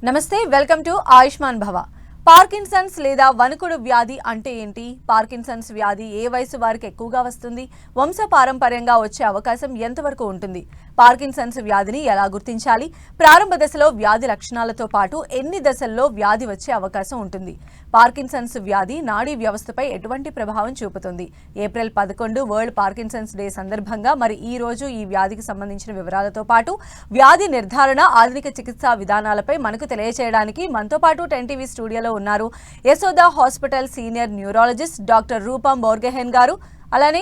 నమస్తే welcome to Ayushman భవ. Parkinson's లేదా వణుకుడు వ్యాధి అంటే ఏంటి? పార్కిన్సన్స్ వ్యాధి ఏ వయసు వారికి ఎక్కువగా వస్తుంది? వంశపారంపర్యంగా వచ్చే అవకాశం ఎంతవరకు ఉంటుంది? పార్కిన్సన్స్ వ్యాధిని ఎలా గుర్తించాలి? ప్రారంభ దశలో వ్యాధి లక్షణాలతో పాటు ఎన్ని దశల్లో వ్యాధి వచ్చే అవకాశం ఉంటుంది? పార్కిన్సన్స్ వ్యాధి నాడీ వ్యవస్థపై ఎటువంటి ప్రభావం చూపుతుంది? ఏప్రిల్ 11 వరల్డ్ పార్కిన్సన్స్ డే సందర్భంగా మరి ఈ రోజు ఈ వ్యాధికి సంబంధించిన వివరాలతో పాటు వ్యాధి నిర్ధారణ, ఆధునిక చికిత్సా విధానాలపై మనకు తెలియజేయడానికి మనతో పాటు 10 స్టూడియోలో ఉన్నారు Yashoda hospital senior neurologist doctor రూపం బోర్గెహెన్ గారు, అలానే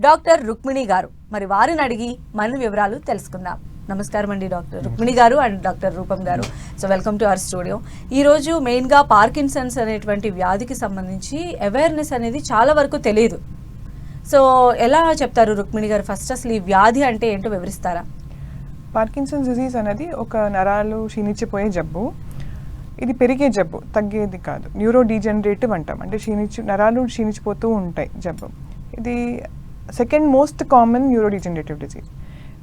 డాక్టర్ రుక్మిణి గారు. మరి వారిని అడిగి మన వివరాలు తెలుసుకుందాం. నమస్కారం అండి డాక్టర్ రుక్మిణి గారు అండ్ డాక్టర్ రూపం గారు. So welcome to our studio. ఈరోజు మెయిన్గా పార్కిన్సన్స్ అనేటువంటి వ్యాధికి సంబంధించి అవేర్నెస్ అనేది చాలా వరకు తెలియదు. సో ఎలా చెప్తారు రుక్మిణి గారు? ఫస్ట్ అసలు ఈ వ్యాధి అంటే ఏంటో వివరిస్తారా? పార్కిన్సన్స్ డిజీజ్ అనేది ఒక నరాలు క్షీణించిపోయే జబ్బు. ఇది పెరిగే జబ్బు, తగ్గేది కాదు. న్యూరో డీజనరేటివ్ అంటాం, అంటే నరాలు క్షీణించిపోతూ ఉంటాయి జబ్బు. ఇది second most common neuro degenerative disease.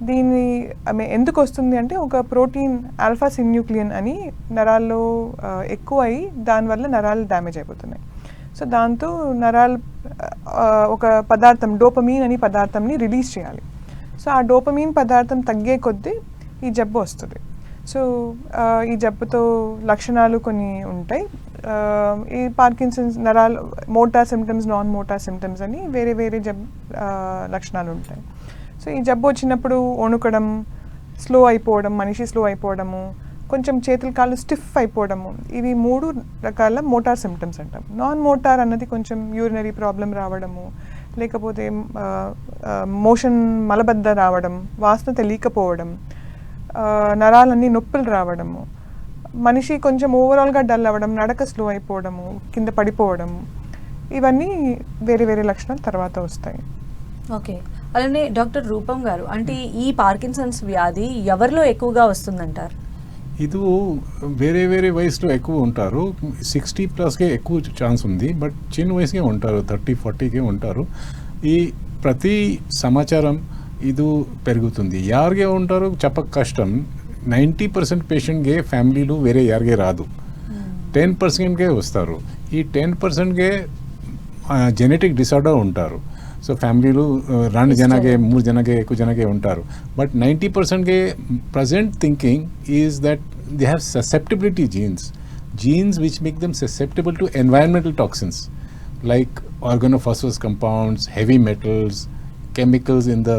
దీన్ని ఎందుకు వస్తుంది అంటే ఒక ప్రోటీన్ ఆల్ఫా సిన్యూక్లియన్ అని నరాల్లో ఎక్కువ అయ్యి దానివల్ల నరాలు డ్యామేజ్ అయిపోతున్నాయి. సో దాంతో నరాలు ఒక పదార్థం డోపమీన్ అని పదార్థంని రిలీజ్ చేయాలి. సో ఆ డోపమీన్ పదార్థం తగ్గే కొద్దీ ఈ జబ్బు వస్తుంది. సో ఈ జబ్బుతో లక్షణాలు కొన్ని ఉంటాయి. ఈ పార్కిన్సన్స్ నరాలు motor symptoms, non motor symptoms అని వేరే వేరే లక్షణాలు ఉంటాయి. సో ఈ జబ్బు వచ్చినప్పుడు వణుకడం, స్లో అయిపోవడం, మనిషి స్లో అయిపోవడము, కొంచెం చేతులు కాళ్ళు స్టిఫ్ అయిపోవడము, ఇవి 3 రకాల మోటార్ సిమ్టమ్స్ అంటాం. నాన్ మోటార్ అన్నది కొంచెం యూరినరీ ప్రాబ్లం రావడము, లేకపోతే మోషన్ మలబద్ధ రావడం, వాసన తెలియకపోవడం, నరాలన్నీ నొప్పులు రావడము, మనిషి కొంచెం ఓవరాల్గా డల్ అవ్వడం, నడక స్లో అయిపోవడము, కింద పడిపోవడము, ఇవన్నీ వేరే వేరే లక్షణాలు తర్వాత వస్తాయి. ఓకే, అలానే డాక్టర్ రూపం గారు, అంటే ఈ పార్కిన్సన్స్ వ్యాధి ఎవరిలో ఎక్కువగా వస్తుందంటారు? ఇది వేరే వేరే వయసులో ఎక్కువ ఉంటారు. 60+కే ఎక్కువ ఛాన్స్ ఉంది, బట్ చిన్న వయసుకే ఉంటారు, 30-40కే ఉంటారు. ఈ ప్రతి సమాచారం ఇది పెరుగుతుంది. యారిగే ఉంటారు చెప్పక కష్టం. 90% పేషెంట్ಗೆ ఫ్యామిలీలు వేరే యారిగే రాదు, 10%కే వస్తారు. ఈ 10%కే జెనెటిక్ డిసార్డర్ ఉంటారు. సో ఫ్యామిలీలు 2 జనాగే 3 జనాగే ఎక్కువ జనాగే ఉంటారు. బట్ 90%కే present thinking is that they have susceptibility genes which make them susceptible to environmental toxins like organophosphorus compounds, heavy metals, chemicals in the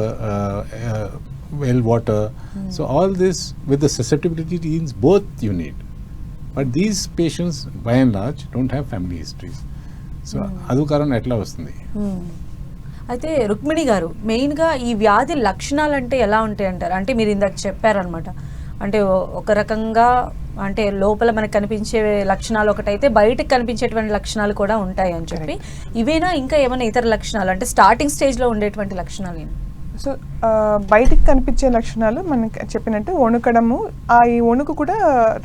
well water. So all this with the susceptibility genes both you need. But these patients by and large don't have family histories. So adu karanam etla vastundi. అయితే రుక్మిణి గారు, మెయిన్గా ఈ వ్యాధి లక్షణాలు అంటే ఎలా ఉంటాయి అంటారు? అంటే మీరు ఇందాక చెప్పారనమాట, అంటే ఒక రకంగా అంటే లోపల మనకు కనిపించే లక్షణాలు ఒకటైతే బయటకు కనిపించేటువంటి లక్షణాలు కూడా ఉంటాయి అని చెప్పి, ఇవేనా ఇంకా ఏమైనా ఇతర లక్షణాలు, అంటే స్టార్టింగ్ స్టేజ్లో ఉండేటువంటి లక్షణాలు ఏంటి? సో బయటికి కనిపించే లక్షణాలు మనకి చెప్పినట్టు వణుకడము, ఈ వణుకు కూడా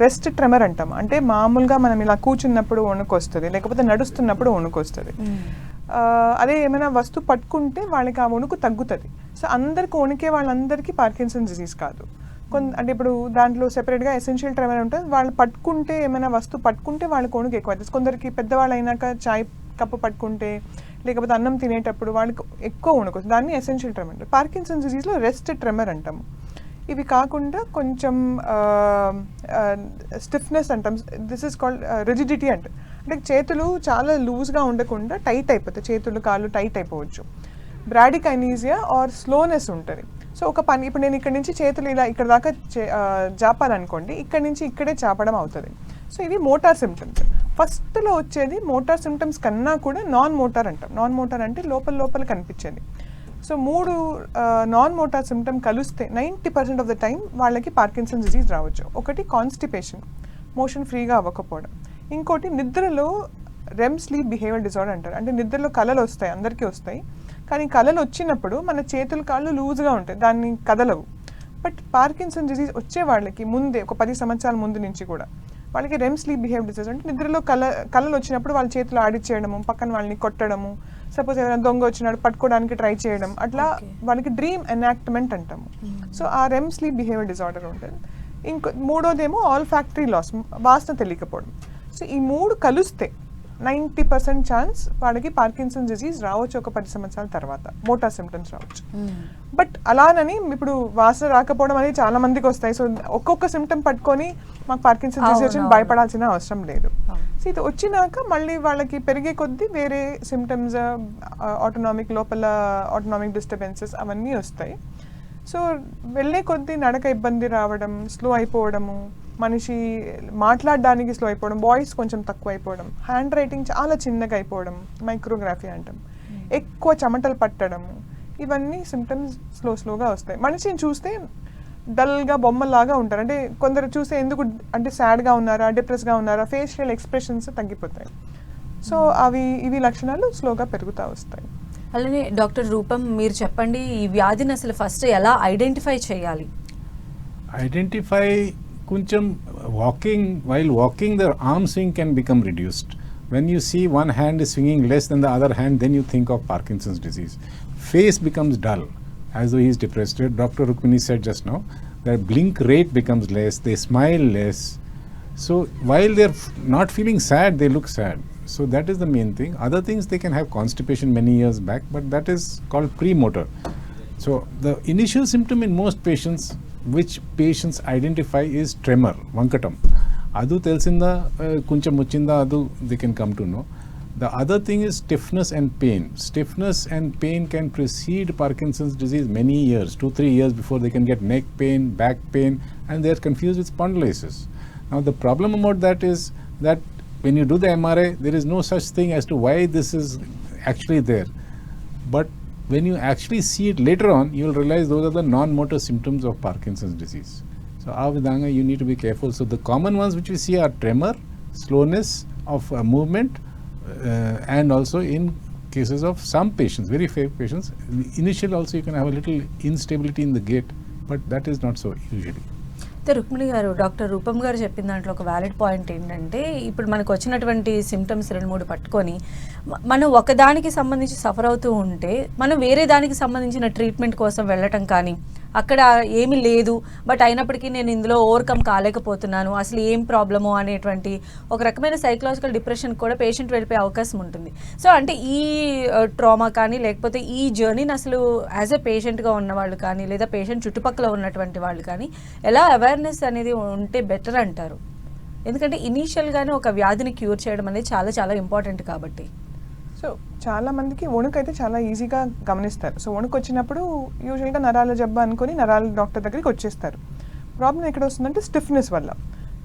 రెస్ట్ ట్రెమర్ అంటాం. అంటే మామూలుగా మనం ఇలా కూర్చున్నప్పుడు వణుకు వస్తుంది, లేకపోతే నడుస్తున్నప్పుడు వణుకు వస్తుంది. అదే ఏమైనా వస్తువు పట్టుకుంటే వాళ్ళకి ఆ వణుకు తగ్గుతుంది. సో అందరికి వణికే వాళ్ళందరికీ పార్కిన్సన్స్ డిజీజ్ కాదు. అంటే ఇప్పుడు దాంట్లో సెపరేట్గా ఎసెన్షియల్ ట్రెమర్ ఉంటుంది. వాళ్ళు పట్టుకుంటే ఏమైనా వస్తువు పట్టుకుంటే వాళ్ళకి వణుకు ఎక్కువ అవుతుంది. కొందరికి పెద్దవాళ్ళు అయినాక చాయ్ కప్పు పట్టుకుంటే, లేకపోతే అన్నం తినేటప్పుడు వాళ్ళకి ఎక్కువ వణుకు వస్తుంది. దాన్ని ఎసెన్షియల్ ట్రెమర్ అంటారు. పార్కిన్సన్స్ డిజీజ్లో రెస్ట్ ట్రెమర్ అంటాము. ఇవి కాకుండా కొంచెం స్టిఫ్నెస్ అంటాం. దిస్ ఈస్ కాల్డ్ రిజిడిటీ అంటారు. అంటే చేతులు చాలా లూజ్గా ఉండకుండా టైట్ అయిపోతాయి, చేతులు కాళ్ళు టైట్ అయిపోవచ్చు. బ్రాడికైనీజియా ఆర్ స్లోనెస్ ఉంటుంది. సో ఒక పని, ఇప్పుడు నేను ఇక్కడ నుంచి చేతులు ఇలా ఇక్కడ దాకా చాపాలనుకోండి, ఇక్కడ నుంచి ఇక్కడే చాపడం అవుతుంది. సో ఇవి మోటార్ సిమ్టమ్స్. ఫస్ట్లో వచ్చేది మోటార్ సిమ్టమ్స్ కన్నా కూడా నాన్ మోటార్ అంటాం. నాన్ మోటార్ అంటే లోపల కనిపించేది. సో 3 నాన్ మోటార్ సిమ్టమ్ కలిస్తే 90% ఆఫ్ ద టైం వాళ్ళకి పార్కిన్సన్స్ డిజీజ్ రావచ్చు. ఒకటి కాన్స్టిపేషన్, మోషన్ ఫ్రీగా అవ్వకపోవడం. ఇంకోటి నిద్రలో రెమ్ స్లీప్ బిహేవియర్ డిజార్డర్ అంటారు. అంటే నిద్రలో కళలు వస్తాయి, అందరికీ వస్తాయి. కానీ కళలు వచ్చినప్పుడు మన చేతులు కాళ్ళు లూజ్గా ఉంటాయి, దాన్ని కదలవు. బట్ పార్కిన్సన్ డిజీజ్ వచ్చే వాళ్ళకి ముందే ఒక 10 సంవత్సరాల ముందు నుంచి కూడా వాళ్ళకి రెమ్ స్లీప్ బిహేవియర్ డిజీజ్ అంటే నిద్రలో కళలు వచ్చినప్పుడు వాళ్ళ చేతులు ఆడిచ్చేయడము, పక్కన వాళ్ళని కొట్టడము, సపోజ్ ఏదైనా దొంగ వచ్చినాడు పట్టుకోవడానికి ట్రై చేయడం, అట్లా వాళ్ళకి డ్రీమ్ ఎనాక్ట్మెంట్ అంటాము. సో ఆ రెమ్ స్లీప్ బిహేవియర్ డిజార్డర్ ఉంటుంది. మూడోదేమో ఆల్ ఫ్యాక్టరీ లాస్, వాసన తెలియకపోవడం. సో ఈ 3 కలిస్తే 90% ఛాన్స్ వాడికి పార్కిన్సన్ డిజీజ్ రావచ్చు ఒక 10 సంవత్సరాల తర్వాత, మోటార్ సిమ్టమ్స్ రావచ్చు. బట్ అలానని ఇప్పుడు వాసన రాకపోవడం అనేది చాలా మందికి వస్తాయి. సో ఒక్కొక్క సిమ్టమ్ పట్టుకొని మాకు పార్కిన్సన్ డిజీజ్ వచ్చి భయపడాల్సిన అవసరం లేదు. సో ఇది వచ్చినాక మళ్ళీ వాళ్ళకి పెరిగే కొద్దీ వేరే సిమ్టమ్స్, ఆటోనామిక్ లోపల ఆటోనామిక్ డిస్టర్బెన్సెస్ అవన్నీ వస్తాయి. సో వెళ్ళే కొద్దీ నడక ఇబ్బంది రావడం, స్లో అయిపోవడము, మనిషి మాట్లాడడానికి స్లో అయిపోవడం, వాయిస్ కొంచెం తక్కువ అయిపోవడం, హ్యాండ్ రైటింగ్ చాలా చిన్నగా అయిపోవడం, మైక్రోగ్రఫీ అంటాం, ఎక్కువ చెమటలు పట్టడము, ఇవన్నీ సిమ్టమ్స్ స్లోగా వస్తాయి. మనిషిని చూస్తే డల్గా బొమ్మలాగా ఉంటారు. అంటే కొందరు చూస్తే ఎందుకు అంటే సాడ్గా ఉన్నారా, డిప్రెస్గా ఉన్నారా, ఫేషియల్ ఎక్స్ప్రెషన్స్ తగ్గిపోతాయి. సో ఇవి లక్షణాలు స్లోగా పెరుగుతూ వస్తాయి. అలానే డాక్టర్ రూపం, మీరు చెప్పండి, ఈ వ్యాధిని అసలు ఫస్ట్ ఎలా ఐడెంటిఫై చేయాలి? ఐడెంటిఫై కొంచెం while walking the arm swing can become reduced. When you see one hand is swinging less than the other hand, then you think of Parkinson's disease. Face becomes dull as though he is depressed. Dr. Rukmini said just now that blink rate becomes less, they smile less. So while they're not feeling sad, they look sad. So that is the main thing. Other things, they can have constipation many years back, but that is called premotor. So the initial symptom in most patients, which patients identify, is tremor, vankatam. Adu telsinda kuncham vachinda adu they can come to know. The other thing is stiffness and pain. Stiffness and pain can precede Parkinson's disease many years, 2-3 years before they can get neck pain, back pain, and they are confused with spondylosis. Now the problem about that is that when you do the MRI, there is no such thing as to why this is actually there. But when you actually see it later on, you will realize those are the non-motor symptoms of Parkinson's disease. So, Avidanga, you need to be careful. So, the common ones which we see are tremor, slowness of movement, and also in cases of some patients, very few patients, initially also you can have a little instability in the gait, but that is not so usually. అయితే రుక్మిణి గారు, doctor రూపం గారు చెప్పిన దాంట్లో ఒక valid point ఏంటంటే, ఇప్పుడు మనకు వచ్చినటువంటి సిమ్టమ్స్ 2-3 పట్టుకొని మనం ఒకదానికి సంబంధించి సఫర్ అవుతూ ఉంటే మనం వేరే దానికి సంబంధించిన ట్రీట్మెంట్ కోసం వెళ్ళటం కానీ, అక్కడ ఏమీ లేదు బట్ అయినప్పటికీ నేను ఇందులో ఓవర్కమ్ కాలేకపోతున్నాను, అసలు ఏం ప్రాబ్లము అనేటువంటి ఒక రకమైన సైకలాజికల్ డిప్రెషన్ కూడా పేషెంట్ వెళ్ళిపోయే అవకాశం ఉంటుంది. సో అంటే ఈ ట్రామా కానీ లేకపోతే ఈ జర్నీని అసలు యాజ్ ఎ పేషెంట్గా ఉన్నవాళ్ళు కానీ లేదా పేషెంట్ చుట్టుపక్కల ఉన్నటువంటి వాళ్ళు కానీ ఎలా అవేర్నెస్ అనేది ఉంటే బెటర్ అంటారు? ఎందుకంటే ఇనీషియల్గానే ఒక వ్యాధిని క్యూర్ చేయడం అనేది చాలా చాలా ఇంపార్టెంట్ కాబట్టి. సో చాలా మందికి వణుకు అయితే చాలా ఈజీగా గమనిస్తారు. సో వణుకు వచ్చినప్పుడు యూజువల్గా నరాల జబ్బు అనుకుని నరాల డాక్టర్ దగ్గరికి వచ్చేస్తారు. ప్రాబ్లం ఎక్కడ వస్తుందంటే స్టిఫ్నెస్ వల్ల.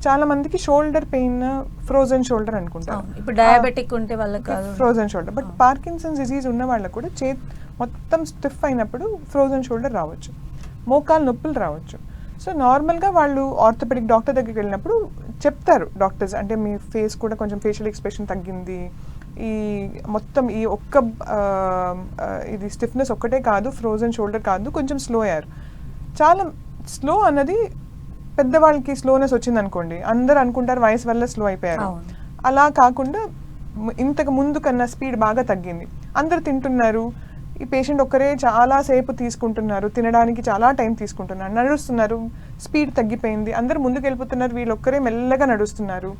చాలా మందికి షోల్డర్ పెయిన్, ఫ్రోజన్ షోల్డర్ అనుకుంటారు. ఇప్పుడు డయాబెటిక్ ఉంటే వాళ్ళకి frozen shoulder. But Parkinson's disease ఉన్న వాళ్ళకు కూడా మొత్తం స్టిఫ్ అయినప్పుడు ఫ్రోజన్ షోల్డర్ రావచ్చు, మోకాలు నొప్పులు రావచ్చు. సో నార్మల్గా వాళ్ళు ఆర్థోపెడిక్ డాక్టర్ దగ్గరికి వెళ్ళినప్పుడు చెప్తారు డాక్టర్స్, అంటే మీ ఫేస్ కూడా కొంచెం ఫేషియల్ ఎక్స్ప్రెషన్ తగ్గింది, ఈ మొత్తం ఈ ఇది స్టిఫ్నెస్ ఒక్కటే కాదు, ఫ్రోజన్ షోల్డర్ కాదు, కొంచెం స్లో అయ్యారు. చాలా స్లో అన్నది పెద్దవాళ్ళకి స్లోనెస్ వచ్చింది అనుకోండి, అందరు అనుకుంటారు వయసు వల్ల స్లో అయిపోయారు. అలా కాకుండా ఇంతకు ముందు కన్నా స్పీడ్ బాగా తగ్గింది, అందరు తింటున్నారు, ఈ పేషెంట్ ఒక్కరే చాలా సేపు తీసుకుంటున్నారు, తినడానికి చాలా టైం తీసుకుంటున్నారు, నడుస్తున్నారు, స్పీడ్ తగ్గిపోయింది, అందరు ముందుకు వెళ్ళిపోతున్నారు, వీళ్ళు ఒక్కరే మెల్లగా నడుస్తున్నారు,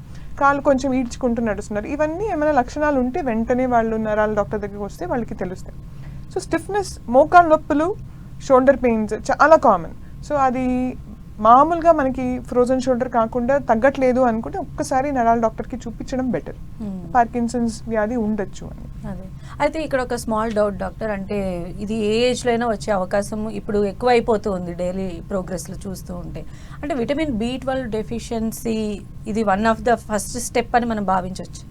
కాళ్ళు కొంచెం ఈడ్చుకుంటూ నడుస్తున్నారు. ఇవన్నీ ఏమైనా లక్షణాలు ఉంటే వెంటనే వాళ్ళు నరాల డాక్టర్ దగ్గరికి వస్తే వాళ్ళకి తెలుస్తాయి. సో స్టిఫ్నెస్, మోకాలు నొప్పులు, షోల్డర్ పెయిన్స్ చాలా కామన్. సో అది మామూలుగా మనకి ఫ్రోజన్ షోల్డర్ కాకుండా తగ్గట్లేదు అనుకుంటే ఒక్కసారి నరాల డాక్టర్కి చూపించడం బెటర్, పార్కిన్సన్స్ వ్యాధి ఉండొచ్చు అని. అదే అయితే ఇక్కడ ఒక స్మాల్ డౌట్ డాక్టర్, అంటే ఇది ఏ ఏజ్లో అయినా వచ్చే అవకాశం ఇప్పుడు ఎక్కువ అయిపోతూ ఉంది డైలీ ప్రోగ్రెస్లో చూస్తూ ఉంటే. అంటే విటమిన్ B12 డెఫిషియన్సీ ఇది one of the first step అని మనం భావించవచ్చు.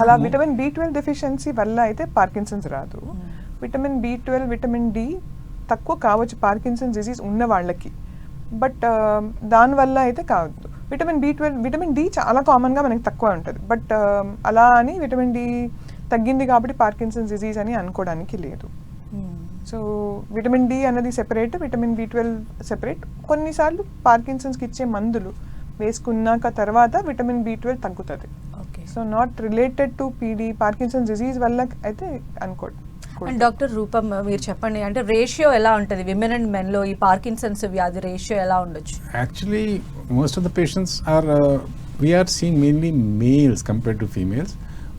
అలా విటమిన్ B12 డెఫిషియన్సీ వల్ల అయితే పార్కిన్సన్స్ రాదు. విటమిన్ B12, విటమిన్ D తక్కువ కావచ్చు పార్కిన్సన్స్ డిజీజ్ ఉన్న వాళ్ళకి, బట్ దానివల్ల అయితే కావద్దు. విటమిన్ డి చాలా కామన్గా మనకి తక్కువ ఉంటుంది, బట్ అలా అని విటమిన్ డి తగ్గింది కాబట్టి పార్కిన్సన్స్ డిజీజ్ అని అనుకోవడానికి లేదు. సో విటమిన్ డి అన్నది సెపరేట్, విటమిన్ B12 సెపరేట్. కొన్నిసార్లు పార్కిన్సన్స్కి ఇచ్చే మందులు వేసుకున్నాక తర్వాత విటమిన్ B12 తగ్గుతుంది. So not related to PD, Parkinson's disease వల్ల అయితే అనుకోండి. అండ్ డాక్టర్ రూపం మీరు చెప్పండి, అంటే రేషియో ఎలా ఉంటుంది విమెన్ అండ్ మెన్ లో ఈ పార్కిన్సన్స్ వ్యాధి రేషియో ఎలా ఉండొచ్చు? Actually, most of the patients are, we are seeing mainly males compared to females,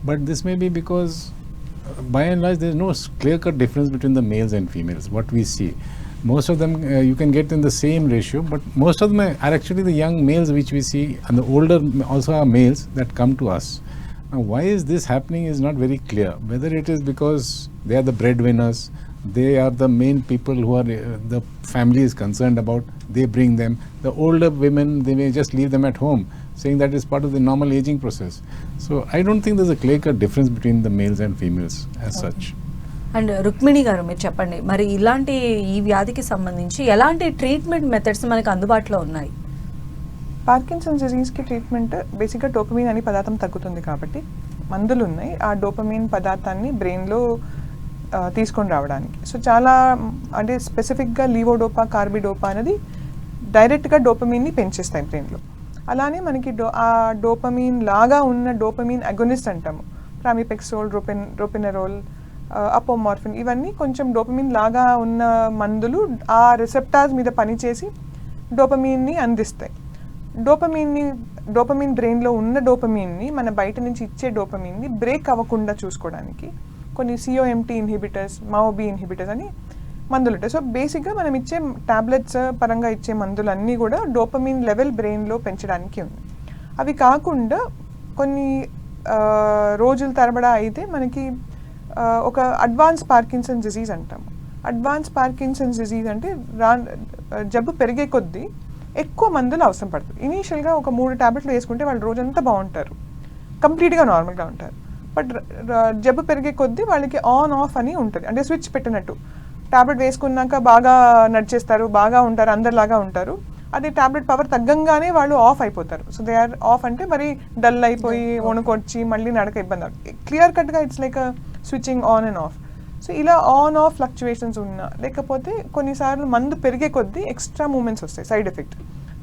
but this may be because by and large there is no clear-cut difference between the males and females, what we see. Most of them you can get in the same ratio, but most of them are actually the young males which we see, and the older also are males that come to us. Now, why is this happening is not very clear. Whether it is because they are the breadwinners, they are the main people who are the family is concerned about, they bring them. The older women, they may just leave them at home, saying that is part of the normal aging process. So I don't think there's a clear-cut difference between the males and females as such. And Rukmini గారు మీరు చెప్పండి, మరి ఇలాంటి ఈ వ్యాధికి సంబంధించి ఎలాంటి treatment methods మనకు అందుబాటులో ఉన్నాయి? పార్కిన్సన్స్ డిజీజ్కి ట్రీట్మెంట్ బేసిక్గా డోపమీన్ అనే పదార్థం తగ్గుతుంది కాబట్టి మందులు ఉన్నాయి ఆ డోపమీన్ పదార్థాన్ని బ్రెయిన్లో తీసుకొని రావడానికి. సో చాలా అంటే స్పెసిఫిక్గా లీవోడోపా కార్బిడోపా అనేది డైరెక్ట్గా డోపమీన్ని పెంచేస్తాయి బ్రెయిన్లో. అలానే మనకి ఆ డోపమీన్ లాగా ఉన్న డోపమీన్ అగోనిస్ట్ అంటాము, ప్రామిపెక్సోల్, రోపినరోల్, అపోమార్ఫిన్, ఇవన్నీ కొంచెం డోపమీన్ లాగా ఉన్న మందులు ఆ రిసెప్టార్స్ మీద పనిచేసి డోపమీన్ని అందిస్తాయి. డోపమీన్ బ్రెయిన్లో ఉన్న డోపమీన్ని మన బయట నుంచి ఇచ్చే డోపమీన్ని బ్రేక్ అవ్వకుండా చూసుకోవడానికి కొన్ని COMT ఇన్హిబిటర్స్, MAO-B ఇన్హిబిటర్స్ అని మందులు ఉంటాయి. సో బేసిక్గా మనం ఇచ్చే టాబ్లెట్స్ పరంగా ఇచ్చే మందులు అన్నీ కూడా డోపమీన్ లెవెల్ బ్రెయిన్లో పెంచడానికి ఉంది. అవి కాకుండా కొన్ని రోజుల తరబడా అయితే మనకి ఒక అడ్వాన్స్ పార్కిన్సన్స్ డిజీజ్ అంటాము. అడ్వాన్స్ పార్కిన్సన్స్ డిజీజ్ అంటే జబ్బు పెరిగే కొద్దీ ఎక్కువ మందులు అవసరం పడుతుంది. ఇనీషియల్గా ఒక 3 టాబ్లెట్లు వేసుకుంటే వాళ్ళు రోజంతా బాగుంటారు, కంప్లీట్గా నార్మల్గా ఉంటారు. బట్ జబ్బు పెరిగే కొద్దీ వాళ్ళకి ఆన్ ఆఫ్ అని ఉంటుంది, అంటే స్విచ్ పెట్టినట్టు. టాబ్లెట్ వేసుకున్నాక బాగా నడిచేస్తారు, బాగా ఉంటారు, అందరిలాగా ఉంటారు. అదే టాబ్లెట్ పవర్ తగ్గంగానే వాళ్ళు ఆఫ్ అయిపోతారు. సో దే ఆర్ ఆఫ్ అంటే మరి డల్ అయిపోయి వణుకొచ్చి మళ్ళీ నడక ఇబ్బంది అవుతుంది. క్లియర్ కట్గా it's like switching on and of. So ఇలా ఆన్ ఆఫ్ ఫ్లక్చువేషన్స్ ఉన్నా, లేకపోతే కొన్నిసార్లు మందు పెరిగే కొద్దీ ఎక్స్ట్రా మూమెంట్స్ వస్తాయి, సైడ్ ఎఫెక్ట్.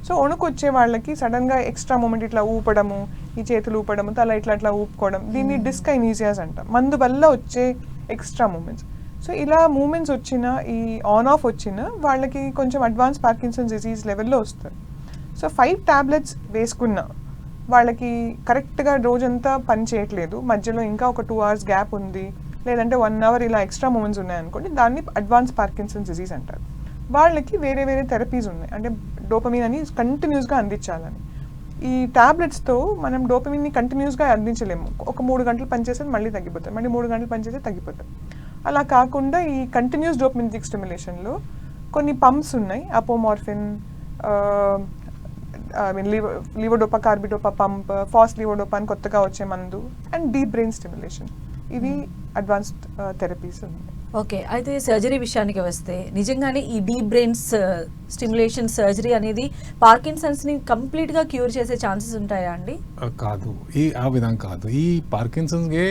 సో వణుకు వచ్చే వాళ్ళకి సడన్గా ఎక్స్ట్రా మూమెంట్ ఇట్లా ఊపడము, ఈ చేతులు ఊపడము, తల ఇట్లా ఊపుకోవడం, దీన్ని డిస్కైనీసియాస్ అంటాం, మందు వల్ల వచ్చే ఎక్స్ట్రా మూమెంట్స్. సో ఇలా మూమెంట్స్ వచ్చిన, ఈ ఆన్ ఆఫ్ వచ్చిన వాళ్ళకి కొంచెం అడ్వాన్స్ పార్కిన్సన్స్ డిజీజ్ లెవెల్లో వస్తుంది. సో 5 టాబ్లెట్స్ వేసుకున్న వాళ్ళకి కరెక్ట్గా రోజంతా పని చేయట్లేదు, మధ్యలో ఇంకా ఒక 2 hours గ్యాప్ ఉంది, లేదంటే 1 hour ఇలా ఎక్స్ట్రా మూమెంట్స్ ఉన్నాయనుకోండి, దాన్ని అడ్వాన్స్ పార్కిన్సన్స్ డిజీజ్ అంటారు. వాళ్ళకి వేరే థెరపీస్ ఉన్నాయి, అంటే డోపమీన్ అని కంటిన్యూస్గా అందించాలని. ఈ టాబ్లెట్స్తో మనం డోపమీన్ని కంటిన్యూస్గా అందించలేము. ఒక 3 గంటలు పనిచేసేది మళ్ళీ తగ్గిపోతుంది, మళ్ళీ 3 గంటలు పనిచేస్తే తగ్గిపోతుంది. అలా కాకుండా ఈ కంటిన్యూస్ డోపమినర్జిక్ స్టిమ్యులేషన్లో కొన్ని పంప్స్ ఉన్నాయి, అపోమార్ఫిన్, లీవోడోపా కార్బిడోపా పంప్, ఫాస్ట్ లీవోడోపా అని కొత్తగా వచ్చే మందు, అండ్ డీప్ బ్రెయిన్ స్టిమ్యులేషన్. ఇవి అడ్వాన్స్డ్ థెరపీస్ ఉన్నాయి. ఓకే, అయితే సర్జరీ విషయానికి వస్తే నిజంగానే ఈ డీప్ బ్రెయిన్స్ స్టిమ్యులేషన్ సర్జరీ అనేది పార్కిన్సన్స్ని కంప్లీట్గా క్యూర్ చేసే ఛాన్సెస్ ఉంటాయా అండి? కాదు, ఆ విధంగా కాదు. ఈ పార్కిన్సన్స్కి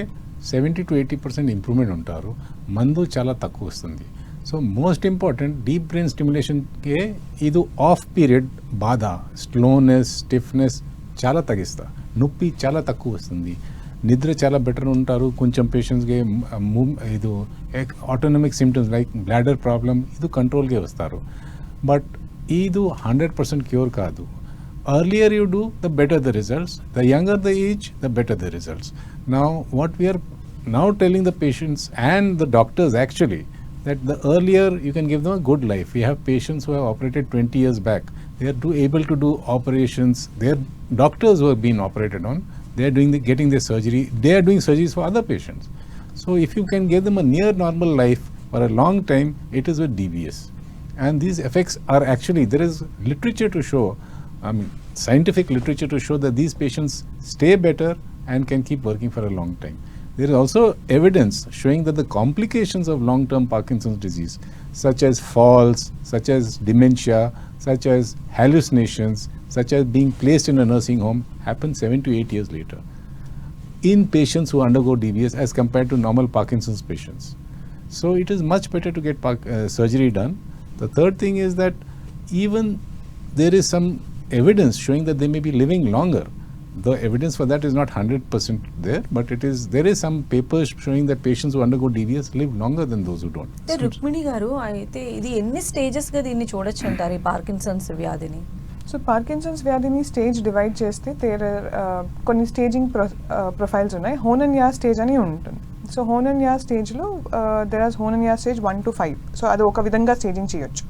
70 to 80% ఇంప్రూవ్మెంట్ ఉంటారు, మందు చాలా తక్కువ వస్తుంది. So most important deep brain స్టిమ్యులేషన్కి ఇది ఆఫ్ పీరియడ్ బాధ, స్లోనెస్, స్టిఫ్నెస్ చాలా తగ్గిస్తా, నొప్పి చాలా తక్కువ వస్తుంది, నిద్ర చాలా బెటర్ ఉంటారు. కొంచెం పేషెంట్స్కి ఇది autonomic symptoms like bladder problem ఇది కంట్రోల్గా వస్తారు. బట్ ఇది 100% క్యూర్ కాదు. Earlier you do, the better the results. The younger the age, the better the results. Now, what we are now telling the patients and the doctors actually, that the earlier you can give them a good life. We have patients who have operated 20 years back. They are able to do operations. Their doctors who have been operated on, they are getting their surgery. They are doing surgeries for other patients. So, if you can give them a near normal life for a long time, it is with DBS. And these effects are actually, there is literature to show, scientific literature to show that these patients stay better and can keep working for a long time. There is also evidence showing that the complications of long-term Parkinson's disease, such as falls, such as dementia, such as hallucinations, such as being placed in a nursing home, happen 7 to 8 years later in patients who undergo DBS as compared to normal Parkinson's patients. So it is much better to get surgery done. The third thing is that even there is some evidence showing that they may be living longer The evidence for that is not 100% there, but there is some papers showing that patients who undergo DBS live longer than those who don't. అంటే రుక్మిణి గారు, అయితే ఇది ఎన్ని స్టేజెస్గా దీన్ని చూడొచ్చు అంటారు ఈ Parkinson's వ్యాధిని? సో పార్కిన్సన్స్ వ్యాధిని స్టేజ్ డివైడ్ చేస్తే కొన్ని స్టేజింగ్ ప్రొఫైల్స్ ఉన్నాయి. హోనన్యా స్టేజ్ అని ఉంటుంది. సో హోనన్యా స్టేజ్లో దెర్ ఆర్ హోనన్యా స్టేజ్ 1 to 5. సో అది ఒక విధంగా స్టేజింగ్ చేయొచ్చు.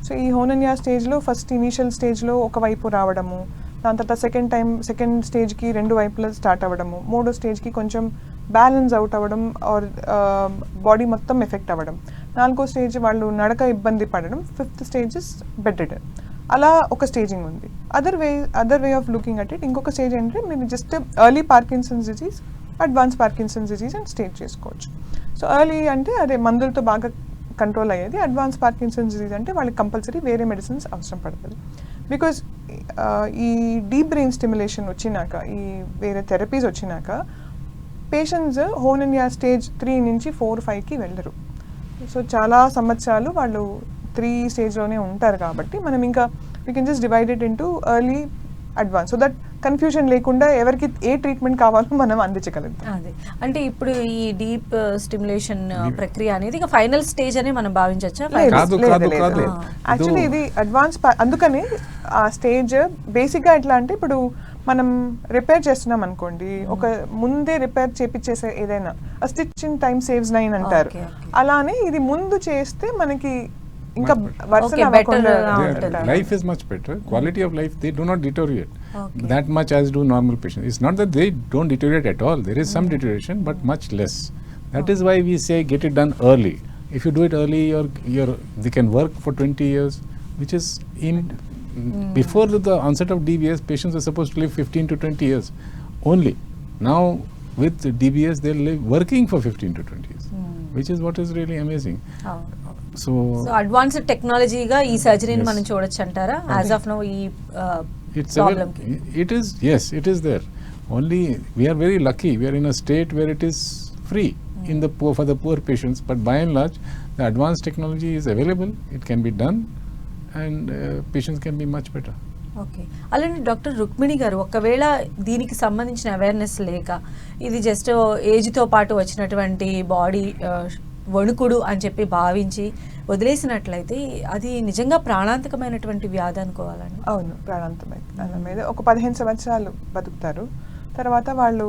సో ఈ హోనన్యా స్టేజ్లో ఫస్ట్ ఇనీషియల్ స్టేజ్లో ఒకవైపు రావడము, దాని తర్వాత సెకండ్ స్టేజ్కి రెండు వైపులా స్టార్ట్ అవ్వడము, మూడో స్టేజ్కి కొంచెం బ్యాలెన్స్ అవుట్ అవ్వడం ఆర్ బాడీ మొత్తం ఎఫెక్ట్ అవ్వడం, నాలుగో స్టేజ్ వాళ్ళు నడక ఇబ్బంది పడడం, fifth stage is bed ridden. అలా ఒక స్టేజింగ్ ఉంది. Other way of looking at it ఇంకొక స్టేజ్ ఏంటంటే మీరు just early Parkinson's disease, advance Parkinson's disease అని స్టేజ్ చేసుకోవచ్చు. సో ఎర్లీ అంటే అదే మందులతో బాగా కంట్రోల్ అయ్యేది. అడ్వాన్స్ పార్కిన్సన్స్ డిజీజ్ అంటే వాళ్ళకి కంపల్సరీ వేరే మెడిసిన్స్ అవసరం పడుతుంది. బికాజ్ ఈ డీప్ బ్రెయిన్ స్టిమ్యులేషన్ వచ్చినాక, ఈ వేరే థెరపీస్ వచ్చినాక పేషెంట్స్ హోనన్యా స్టేజ్ 3 నుంచి 4, 5కి వెళ్ళరు. సో చాలా సంవత్సరాలు వాళ్ళు 3 స్టేజ్లోనే ఉంటారు. కాబట్టి మనం ఇంకా we can just divide it into early, advance, so that confusion లేకుండా ఎవరికి ఏ ట్రీట్మెంట్ కావాలో మనం అందించగలుగుతాం. అదే అంటే ఇప్పుడు ఈ డీప్ స్టిమ్యులేషన్ ప్రక్రియ అనేది ఇక ఫైనల్ స్టేజ్ అని మనం భావించవచ్చా? యాక్చువల్లీ ఇది అడ్వాన్స్, అందుకని ఆ స్టేజ్ బేసిక్గా ఎట్లా అంటే ఇప్పుడు మనం రిపేర్ చేస్తున్నాం అనుకోండి, ఒక ముందే రిపేర్ చేపించేసే ఏదైనా స్టిచ్ ఇన్ టైమ్ సేవ్స్ 9 అంటారు. అలానే ఇది ముందు చేస్తే మనకి ఇంకా life is much better. Quality of life, they do not deteriorate that much as do normal patients. It's not that they don't deteriorate at all. There is some deterioration, but much less. That is why we say get it done early. If you do it early, they can work for 20 years, which is before the onset of DBS, patients are supposed to live 15 to 20 years only. Now with DBS, they live working for 15 to 20 years, which is what is really amazing. So advanced టెక్నాలజీగా ఈ సర్జరీని మనం చూడొచ్చు అంటారా as of now ఈ problem కి? It is there. Only we are very lucky. We are in a state where it is free for the poor patients, but by and large the advanced technology is available. It can be done and patients can be much better. Okay. అలానే doctor Rukmini గారు, ఒకవేళ దీనికి సంబంధించిన awareness లేక ఇది just ఏజ్తో పాటు వచ్చినటువంటి body వణుకుడు అని చెప్పి భావించి వదిలేసినట్లయితే అది నిజంగా ప్రాణాంతకమైనటువంటి వ్యాధి అనుకోవాలండి? అవును, ప్రాణాంతమైన ఒక 15 సంవత్సరాలు బతుకుతారు. తర్వాత వాళ్ళు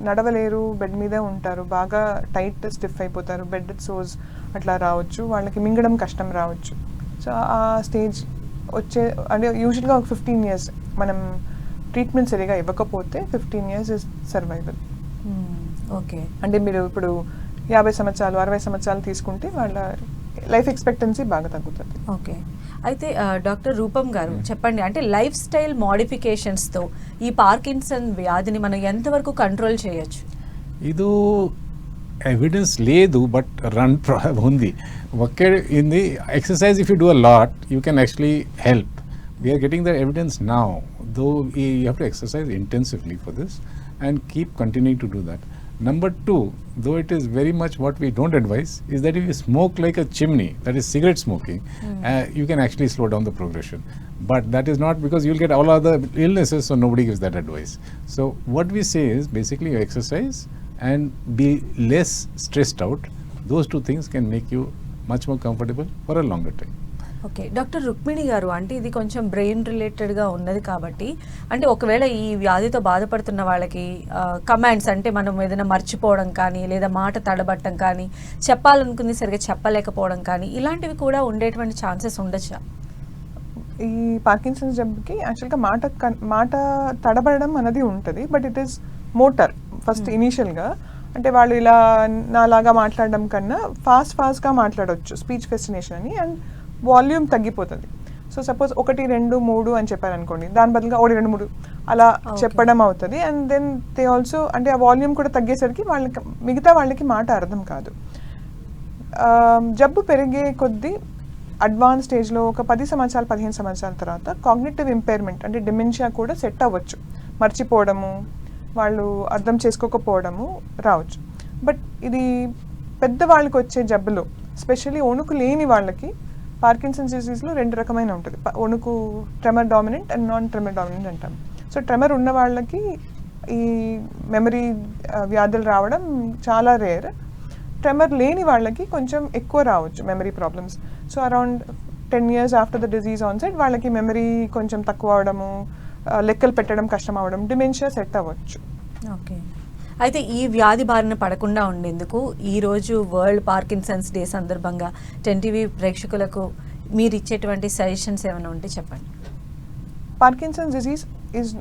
నడవలేరు, బెడ్ మీదే ఉంటారు, బాగా టైట్ స్టిఫ్ అయిపోతారు, బెడ్ సోర్స్ అట్లా రావచ్చు, వాళ్ళకి మింగడం కష్టం రావచ్చు. సో ఆ స్టేజ్ అంటే యూజువల్గా ఒక 15 years మనం ట్రీట్మెంట్ సరిగా ఇవ్వకపోతే 15 years ఇస్ సర్వైవల్. ఓకే. అంటే మీరు ఇప్పుడు 50 సంవత్సరాలు 60 సంవత్సరాలు తీసుకుంటే వాళ్ళ లైఫ్ ఎక్స్పెక్టెన్సీ బాగా తగ్గుతుంది. ఓకే. అయితే డాక్టర్ రూపం గారు చెప్పండి, అంటే లైఫ్ స్టైల్ మోడిఫికేషన్స్తో ఈ పార్కిన్సన్ వ్యాధిని మనం ఎంతవరకు కంట్రోల్ చేయొచ్చు? ఇది ఎవిడెన్స్ లేదు, బట్ ఉంది. Okay in the exercise, if you do a lot you can actually help. We're getting the evidence now, though you have to exercise intensively for this and keep continuing to do that. Number 2, though it is very much what we don't advise, is that if you smoke like a chimney, that is cigarette smoking, you can actually slow down the progression. But that is not, because you'll get all other illnesses, so nobody gives that advice. So what we say is basically you exercise and be less stressed out. Those two things can make you much more comfortable for a longer time. Okay. Doctor Rukmini గారు, అంటే ఇది కొంచెం brain రిలేటెడ్గా ఉన్నది కాబట్టి, అంటే ఒకవేళ ఈ వ్యాధితో బాధపడుతున్న వాళ్ళకి కమాండ్స్, అంటే మనం ఏదైనా మర్చిపోవడం కానీ, లేదా మాట తడబట్టడం కానీ, చెప్పాలనుకుంది సరిగ్గా చెప్పలేకపోవడం కానీ, ఇలాంటివి కూడా ఉండేటువంటి ఛాన్సెస్ ఉండొచ్చా? ఈ పార్కిన్సన్స్ జబ్బుకి యాక్చువల్గా మాట తడబడడం అనేది ఉంటుంది, but it is motor first ఇనీషియల్గా. అంటే వాళ్ళు ఇలా నాలాగా మాట్లాడడం కన్నా ఫాస్ట్గా మాట్లాడవచ్చు, స్పీచ్ ఫెసినేషన్ అని, అండ్ వాల్యూమ్ తగ్గిపోతుంది. సో సపోజ్ 1, 2, 3 అని చెప్పారనుకోండి, దాని బదులుగా 1, 2, 3 అలా చెప్పడం అవుతుంది. అండ్ దెన్ దే ఆల్సో, అంటే ఆ వాల్యూమ్ కూడా తగ్గేసరికి వాళ్ళకి మిగతా వాళ్ళకి మాట అర్థం కాదు. జబ్బు పెరిగే కొద్దీ అడ్వాన్స్ స్టేజ్లో ఒక 10 సంవత్సరాలు 15 సంవత్సరాల తర్వాత కాగ్నిటివ్ ఇంపైర్మెంట్, అంటే డిమెన్షియా కూడా సెట్ అవ్వచ్చు, మర్చిపోవడము, వాళ్ళు అర్థం చేసుకోకపోవడము రావచ్చు. బట్ ఇది పెద్దవాళ్ళకి వచ్చే జబ్బులో, స్పెషల్లీ వణుకు లేని వాళ్ళకి పార్కిన్సన్స్ డిసీజ్లో 2 రకమైన ఉంటుంది. వణుకు tremor dominant and non tremor dominant అంటాం. సో ట్రెమర్ ఉన్న వాళ్ళకి ఈ మెమరీ వ్యాధులు రావడం చాలా రేర్. ట్రెమర్ లేని వాళ్ళకి కొంచెం ఎక్కువ రావచ్చు memory problems. So around 10 years after the disease onset వాళ్ళకి మెమరీ కొంచెం తక్కువ అవడము, లెక్కలు పెట్టడం కష్టం అవ్వడం, డిమెన్షియా సెట్ అవ్వచ్చు. ఓకే. అయితే ఈ వ్యాధి బారిన పడకుండా ఉండేందుకు ఈరోజు వరల్డ్ పార్కిన్సన్స్ డే సందర్భంగా 10TV ప్రేక్షకులకు మీరు ఇచ్చేటువంటి సజెషన్స్ ఏమైనా ఉంటే చెప్పండి. Parkinson's disease is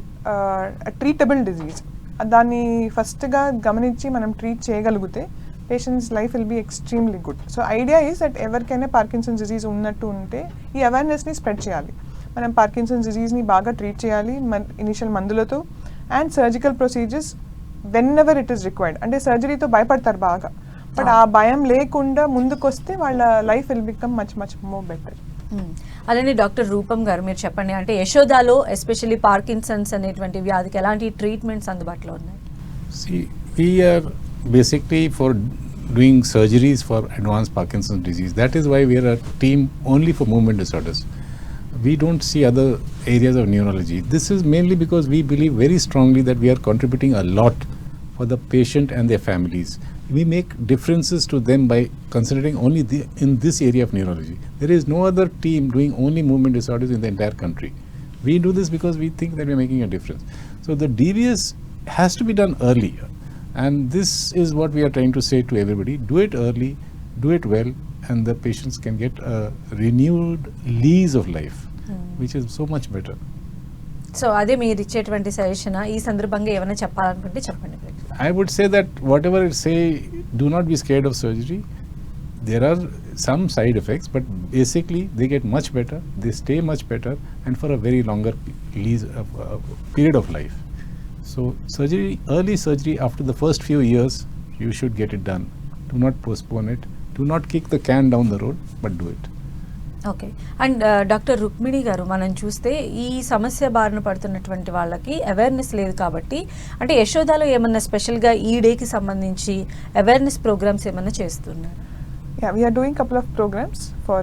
treatable disease. దాన్ని ఫస్ట్గా గమనించి మనం ట్రీట్ చేయగలిగితే patients life will be extremely good. So idea is that ఎవరికైనా పార్కిన్సన్స్ డిజీజ్ ఉన్నట్టు ఉంటే ఈ అవేర్నెస్ని స్ప్రెడ్ చేయాలి. మనం పార్కిన్సన్స్ డిజీజ్ని బాగా ట్రీట్ చేయాలి ఇనిషియల్ మందులతో, and surgical procedures when ever it is required. అంటే సర్జరీతో భయపడతారు బాగా, బట్ ఆ భయం లేకుండా ముందుకొస్తే వాళ్ళ life will become much much more better. అలానే డాక్టర్ రూపం గారు మీరు చెప్పండి, అంటే యశోదాలో ఎస్పెషల్లీ పార్కిన్సన్స్ అనేటువంటి వ్యాధికి ఎలాంటి ట్రీట్మెంట్స్ అందుబాటులో ఉన్నాయి? See, we are basically for doing surgeries for advanced Parkinson's disease. That is why we are a team only for movement disorders. We don't see other areas of neurology. This is mainly because we believe very strongly that we are contributing a lot for the patient and their families. We make differences to them by considering only in this area of neurology. There is no other team doing only movement disorders in the entire country. We do this because we think that we are making a difference. So the DBS has to be done early, and this is what we are trying to say to everybody: do it early, do it well, and the patients can get a renewed lease of life, which is so much better. So అదే మీరు ఇచ్చేటువంటి suggestion. ఈ సందర్భంగా ఏమైనా చెప్పాలనుకుంటే చెప్పండి. I would say that whatever I say, do not be scared of surgery. There are some side effects, but basically they get much better, they stay much better, and for a very longer period of life. So surgery, early surgery after the first few years, you should get it done. Do not postpone it. Do not kick the can down the road, but do it. Okay. And doctor Rukmini గారు, మనం చూస్తే ఈ సమస్య బారిన పడుతున్నటువంటి వాళ్ళకి awareness లేదు కాబట్టి, అంటే యశోదాలో ఏమన్నా స్పెషల్గా ఈ డేకి సంబంధించి అవేర్నెస్ ప్రోగ్రామ్స్ ఏమన్నా చేస్తున్నారు? Yeah, we are doing couple of programs for,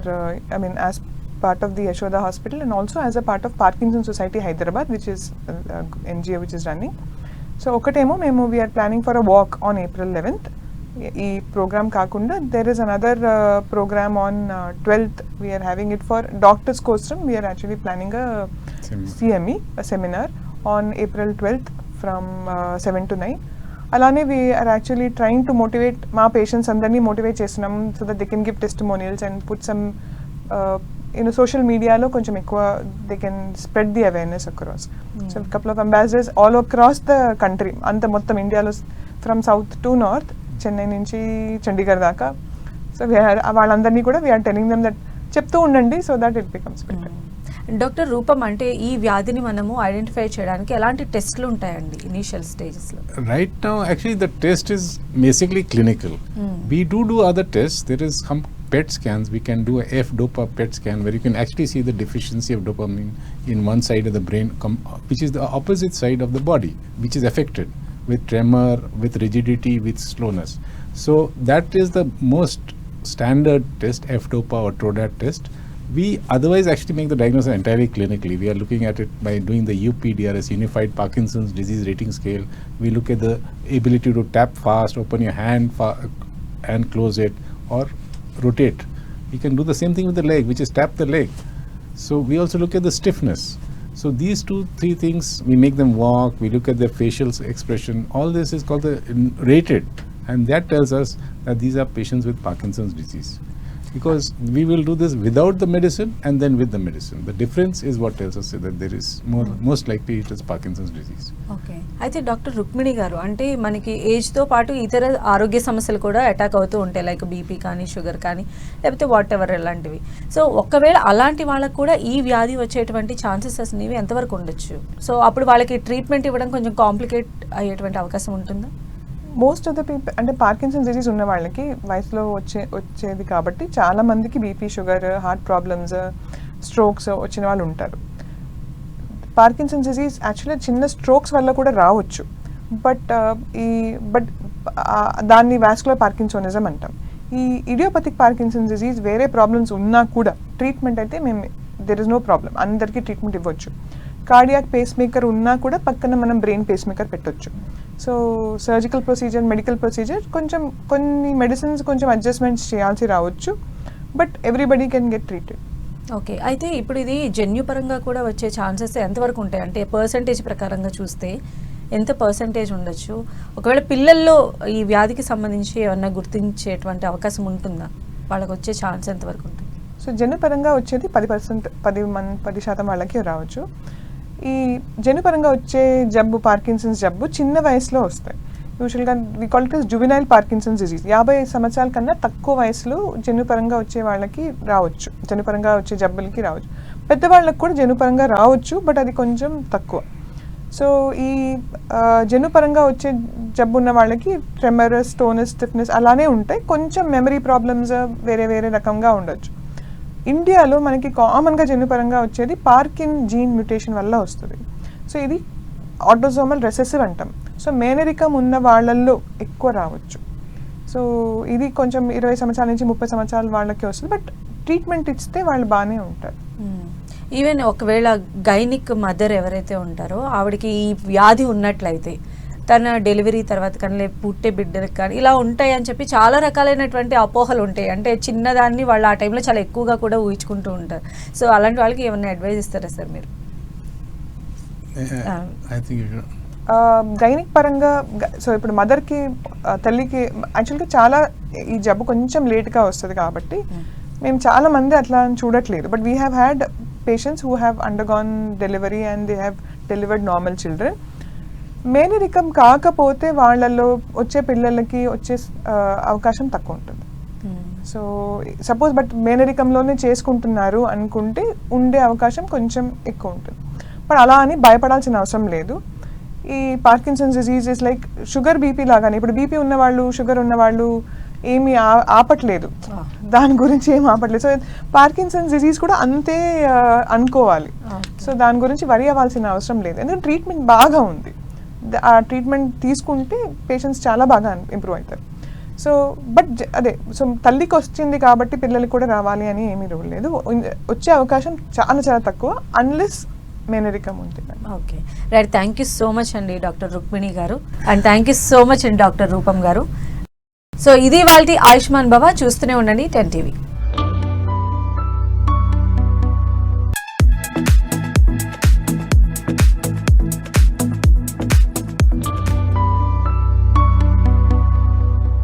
as part of the Yashoda Hospital and also as a part of Parkinson Society Hyderabad, which is NGO which is running. So ఒకటేమో మేము we are planning for a walk on April 11th. ఈ programme కాకుండా there is another program on 12th. We are having it for doctors కోసం. We are actually planning a CME, a seminar on April 12th from 7 to 9. అలానే we are actually trying to motivate మా patients అందరినీ motivate చేస్తున్నాం so that they can give testimonials and put some social మీడియాలో కొంచెం ఎక్కువ they can spread the awareness across. So couple of ambassadors all across the country, అంత మొత్తం ఇండియాలో from south to north, Chennai నుంచి చండీగఢ్ దాకా. సో వాళ్ళందరినీ కూడా వీఆర్ టెలింగ్ దెమ్ దట్ చెప్తూ ఉండండి so that it becomes better. Doctor రూపం, అంటే ఈ వ్యాధిని మనము ఐడెంటిఫై చేయడానికి ఎలాంటి టెస్ట్లు ఉంటాయండి ఇనీషియల్ స్టేజెస్లో? Right now, actually the test is basically clinical. We do other tests. There is some PET scans. We can do a F-DOPA PET scan where you can actually see the deficiency of dopamine in one side of the brain, which is the opposite side of the body, which is affected with tremor, with rigidity, with slowness. So that is the most standard test, F-DOPA or TRODAT test. We otherwise actually make the diagnosis entirely clinically. We are looking at it by doing the UPDRS, Unified Parkinson's Disease Rating Scale. We look at the ability to tap fast, open your hand and close it, or rotate. You can do the same thing with the leg, which is tap the leg. So we also look at the stiffness. So these 2-3 things, we make them walk, we look at their facial expression. All this is called the rated, and that tells us that these are patients with Parkinson's disease. Because we will do this without the medicine and then with the medicine. The difference is what tells us that there is most likely it is Parkinson's disease. Okay. అయితే doctor Rukmini గారు, అంటే మనకి ఏజ్తో పాటు ఇతర ఆరోగ్య సమస్యలు కూడా attack అవుతూ ఉంటాయి, లైక్ బీపీ కానీ షుగర్ కానీ లేకపోతే వాట్ ఎవర్ అలాంటివి. సో ఒకవేళ అలాంటి వాళ్ళకు కూడా ఈ వ్యాధి వచ్చేటువంటి ఛాన్సెస్ అనేవి ఎంతవరకు ఉండొచ్చు? సో అప్పుడు వాళ్ళకి ట్రీట్మెంట్ ఇవ్వడం కొంచెం కాంప్లికేట్ అయ్యేటువంటి అవకాశం ఉంటుందా? మోస్ట్ ఆఫ్ ద పీపుల్, అంటే పార్కిన్సన్ డిజీజ్ ఉన్న వాళ్ళకి వయసులో వచ్చేది కాబట్టి చాలా మందికి BP, sugar, heart problems, strokes వచ్చిన వాళ్ళు ఉంటారు. పార్కిన్సన్ డిజీజ్ యాక్చువల్లీ చిన్న స్ట్రోక్స్ వల్ల కూడా రావచ్చు, బట్ దాన్ని వాస్కులర్ పార్కిన్సోనిజం అంటాం. ఈ ఇడియోపతిక్ పార్కిన్సన్ డిజీజ్ వేరే ప్రాబ్లమ్స్ ఉన్నా కూడా ట్రీట్మెంట్ అయితే దెర్ ఇస్ నో ప్రాబ్లం, అందరికీ ట్రీట్మెంట్ ఇవ్వచ్చు. కార్డియాక్ పేస్ మేకర్ ఉన్నా కూడా పక్కన మనం బ్రెయిన్ పేస్ మేకర్ పెట్టొచ్చు. So surgical procedure, medical procedure కొంచెం కొన్ని మెడిసిన్స్ కొంచెం అడ్జస్ట్మెంట్స్ చేయాల్సి రావచ్చు, but everybody can get treated. Okay, అయితే ఇప్పుడు ఇది జన్యుపరంగా కూడా వచ్చే ఛాన్సెస్ ఎంతవరకు ఉంటాయి? అంటే పర్సంటేజ్ ప్రకారంగా చూస్తే ఎంత పర్సంటేజ్ ఉండొచ్చు? ఒకవేళ పిల్లల్లో ఈ వ్యాధికి సంబంధించి ఏమన్నా గుర్తించేటువంటి అవకాశం ఉంటుందా? వాళ్ళకి వచ్చే ఛాన్స్ ఎంతవరకు ఉంటుంది? సో జన్యుపరంగా వచ్చేది 10%, 10% వాళ్ళకి రావచ్చు. ఈ జన్యుపరంగా వచ్చే జబ్బు పార్కిన్సన్స్ జబ్బు చిన్న వయసులో వస్తాయి. యూజువల్గా we call it juvenile Parkinson's disease. 50 సంవత్సరాల కన్నా తక్కువ వయసులో జన్యుపరంగా వచ్చే వాళ్ళకి రావచ్చు, జన్యుపరంగా వచ్చే జబ్బులకి రావచ్చు. పెద్దవాళ్ళకి కూడా జన్యుపరంగా రావచ్చు, బట్ అది కొంచెం తక్కువ. సో ఈ జన్యుపరంగా వచ్చే జబ్బు ఉన్న వాళ్ళకి ట్రెమరస్, టోనస్, స్టిఫ్నెస్ అలానే ఉంటాయి. కొంచెం మెమరీ ప్రాబ్లమ్స్ వేరే వేరే రకంగా ఉండొచ్చు. ఇండియాలో మనకి కామన్గా జన్యుపరంగా వచ్చేది పార్కిన్ జీన్ మ్యూటేషన్ వల్ల వస్తుంది. సో ఇది ఆటోసోమల్ రెసెసివ్ అంటాం. సో మేనరికం ఉన్న వాళ్ళల్లో ఎక్కువ రావచ్చు. సో ఇది కొంచెం 20 సంవత్సరాల నుంచి 30 సంవత్సరాల వాళ్ళకి వస్తుంది, బట్ ట్రీట్మెంట్ ఇస్తే వాళ్ళు బాగానే ఉంటారు. ఈవెన్ ఒకవేళ గైనిక్ మదర్ ఎవరైతే ఉంటారో ఆవిడకి ఈ వ్యాధి ఉన్నట్లయితే తన డెలివరీ తర్వాత కానీ పుట్టే బిడ్డలకు కానీ ఇలా ఉంటాయి అని చెప్పి చాలా రకాలైనటువంటి అపోహలు ఉంటాయి. అంటే చిన్నదాన్ని వాళ్ళు ఆ టైంలో చాలా ఎక్కువగా కూడా ఊహించుకుంటూ ఉంటారు. సో అలాంటి వాళ్ళకి ఏమైనా అడ్వైజ్ ఇస్తారా సార్ మీరు? గైనిక్ పరంగా సో ఇప్పుడు మదర్కి, తల్లికి యాక్చువల్గా చాలా ఈ జబ్బు కొంచెం లేట్గా వస్తుంది కాబట్టి మేము చాలా మంది అట్లా చూడట్లేదు. But we have had patients who have undergone delivery and they have delivered normal children. మేనరికం కాకపోతే వాళ్ళల్లో వచ్చే పిల్లలకి వచ్చే అవకాశం తక్కువ ఉంటుంది. సో సపోజ్ బట్ మేనరికంలోనే చేసుకుంటున్నారు అనుకుంటే ఉండే అవకాశం కొంచెం ఎక్కువ ఉంటుంది. బట్ అలా అని భయపడాల్సిన అవసరం లేదు. ఈ Parkinson's disease is like sugar, BP లాగానే. ఇప్పుడు బీపీ ఉన్నవాళ్ళు, షుగర్ ఉన్నవాళ్ళు ఏమి ఆపట్లేదు, దాని గురించి ఏం ఆపట్లేదు. సో పార్కిన్సన్స్ డిజీజ్ కూడా అంతే అనుకోవాలి. సో దాని గురించి వరి అవ్వాల్సిన అవసరం లేదు, ఎందుకంటే ట్రీట్మెంట్ బాగా ఉంది. ఆ ట్రీట్మెంట్ తీసుకుంటే పేషెంట్స్ చాలా బాగా ఇంప్రూవ్ అవుతారు. సో బట్ అదే, సో తల్లికి వచ్చింది కాబట్టి పిల్లలకి కూడా రావాలి అని ఏమీ రూల్ లేదు. వచ్చే అవకాశం చాలా చాలా తక్కువ అన్లెస్ మేనరికం ఉంటుంది. Okay right, thank you so much అండి డాక్టర్ రుక్మిణి గారు, and thank you so much అండి డాక్టర్ రూపం గారు. సో ఇది వాళ్ళ ఆయుష్మాన్ భవ. చూస్తూనే ఉండండి 10 TV.